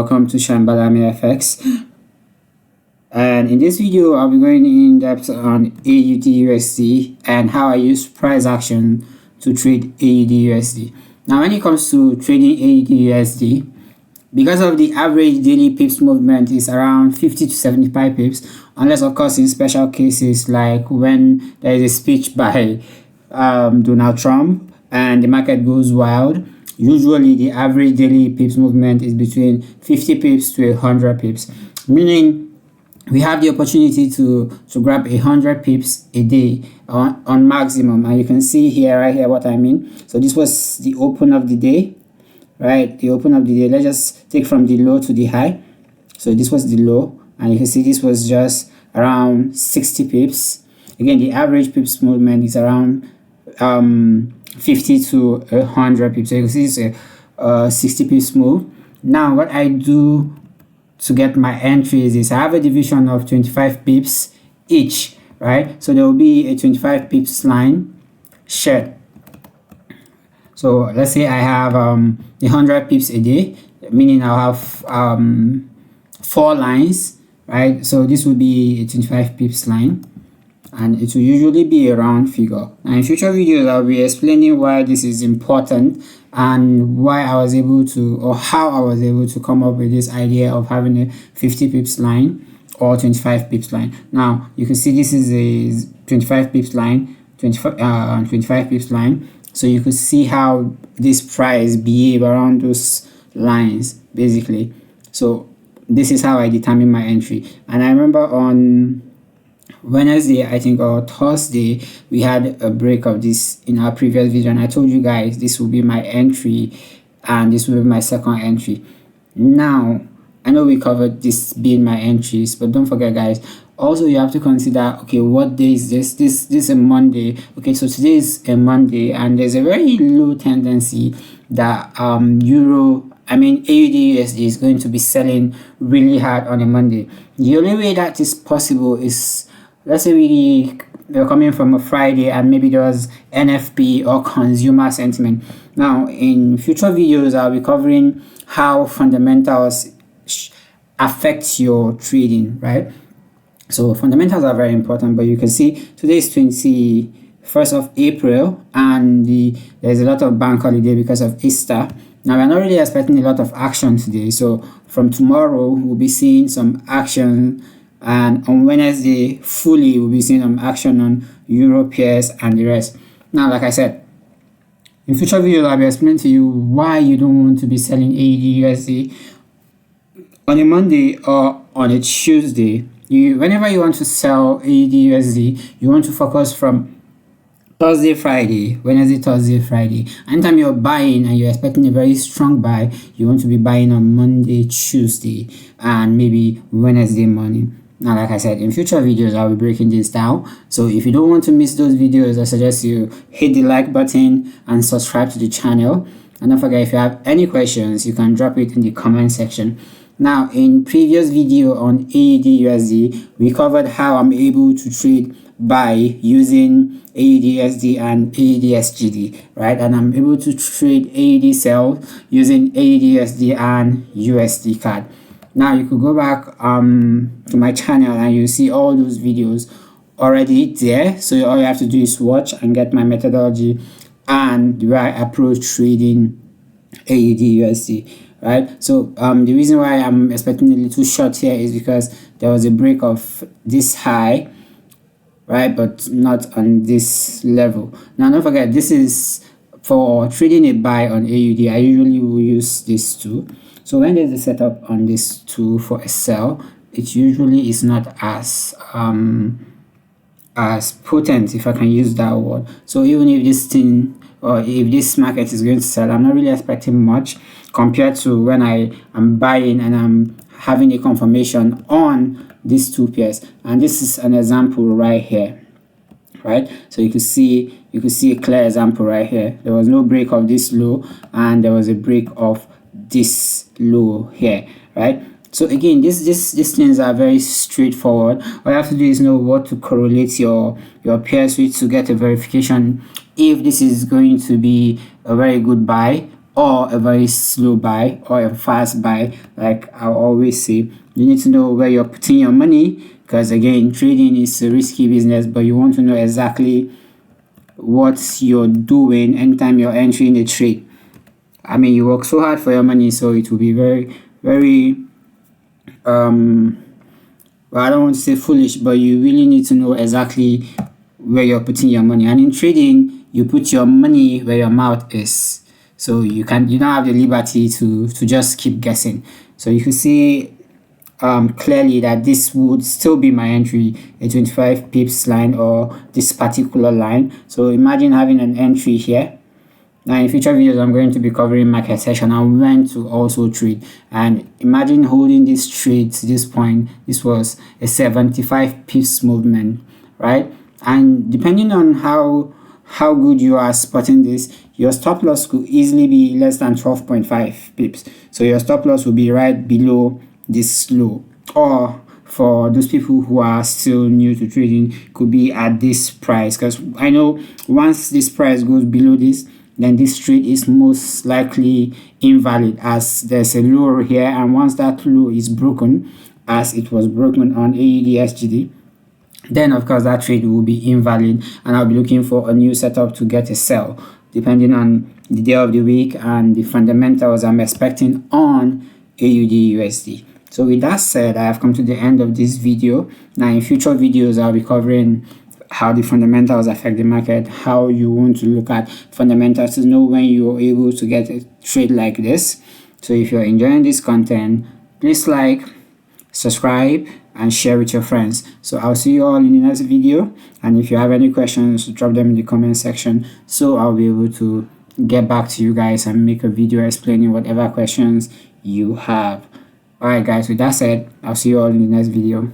Welcome to Shinebalami FX, and in this video I'll be going in depth on AUDUSD and how I use price action to trade AUDUSD. Now when it comes to trading AUDUSD, because of the average daily pips movement is around 50 to 75 pips, unless of course in special cases like when there is a speech by Donald Trump and the market goes wild. Usually the average daily pips movement is between 50 pips to 100 pips, meaning we have the opportunity to grab 100 pips a day on maximum. And you can see here, right here, what I mean. So this was the open of the day, right? The open of the day. Let's just take from the low to the high. So this was the low, and you can see this was just around 60 pips. Again, the average pips movement is around 50 to 100 pips. So you can see it's a 60 pips move. Now what I do to get my entries is I have a division of 25 pips each, right? So there will be a 25 pips line shared. So let's say I have 100 pips a day, meaning I'll have 4 lines, right? So this will be a 25 pips line, and it will usually be a round figure. Now in future videos I'll be explaining why this is important and why I was able to, or how I was able to come up with this idea of having a 50 pips line or 25 pips line. Now you can see this is a 25 pips line, 25 pips line. So you could see how this price behave around those lines basically. So this is how I determine my entry. And I remember on Wednesday, I think, or Thursday, we had a break of this in our previous video, and I told you guys this will be my entry and this will be my second entry. Now I know we covered this being my entries, but don't forget guys, also you have to consider, okay, what day is this? This is a Monday. Okay, so today is a Monday, and there's a very low tendency that AUDUSD is going to be selling really hard on a Monday. The only way that is possible is, let's say we're coming from a Friday and maybe there was NFP or consumer sentiment. Now in future videos I'll be covering how fundamentals affect your trading, right? So fundamentals are very important, but you can see today is 21st of April and there's a lot of bank holiday because of Easter. Now we're not really expecting a lot of action today, so from tomorrow we'll be seeing some action, and on Wednesday fully we'll be seeing some action on Euro pairs and the rest. Now like I said, in future videos I'll be explaining to you why you don't want to be selling AUDUSD on a Monday or on a Tuesday. Whenever you want to sell AUDUSD, you want to focus from Thursday, Friday, Wednesday, Thursday, Friday. Anytime you're buying and you're expecting a very strong buy, you want to be buying on Monday, Tuesday, and maybe Wednesday morning. Now, like I said, in future videos, I'll be breaking this down. So if you don't want to miss those videos, I suggest you hit the like button and subscribe to the channel. And don't forget, if you have any questions, you can drop it in the comment section. Now, in previous video on AUDUSD, we covered how I'm able to trade buy using AUDUSD and AUDSGD, right? And I'm able to trade AUD sell using AUDUSD and USD card. Now you could go back to my channel and you see all those videos already there. So all you have to do is watch and get my methodology and the way I approach trading AUDUSD, right? So the reason why I'm expecting a little short here is because there was a break of this high, right, but not on this level. Now don't forget, this is for trading a buy on AUD. I usually will use this tool. So when there's a setup on this tool for a sell, it usually is not as potent, if I can use that word. So even if this thing, or if this market is going to sell, I'm not really expecting much compared to when I am buying and I'm having a confirmation on these 2 pairs. And this is an example right here, right? So you could see a clear example right here. There was no break of this low and there was a break of this low here, right? So again, these things are very straightforward. All you have to do is know what to correlate your pairs with to get a verification if this is going to be a very good buy or a very slow buy or a fast buy. Like I always say, you need to know where you're putting your money, because again, trading is a risky business, but you want to know exactly what you're doing anytime you're entering a trade. I mean, you work so hard for your money, so it will be very, very well, I don't want to say foolish, but you really need to know exactly where you're putting your money. And in trading, you put your money where your mouth is. So you don't have the liberty to just keep guessing. So you can see clearly that this would still be my entry, a 25 pips line or this particular line. So imagine having an entry here. Now in future videos, I'm going to be covering market session and when to also trade. And imagine holding this trade to this point. This was a 75 pips movement, right? And depending on how good you are spotting this, your stop loss could easily be less than 12.5 pips. So your stop loss will be right below this low, or for those people who are still new to trading, could be at this price, because I know once this price goes below this, then this trade is most likely invalid, as there's a low here, and once that low is broken, as it was broken on AUDSD, then of course that trade will be invalid and I'll be looking for a new setup to get a sell, depending on the day of the week and the fundamentals I'm expecting on AUDUSD. So with that said, I have come to the end of this video. Now in future videos, I'll be covering how the fundamentals affect the market, how you want to look at fundamentals to know when you're able to get a trade like this. So if you're enjoying this content, please like, subscribe, and share with your friends. So I'll see you all in the next video, and if you have any questions, drop them in the comment section so I'll be able to get back to you guys and make a video explaining whatever questions you have. Alright guys, with that said, I'll see you all in the next video.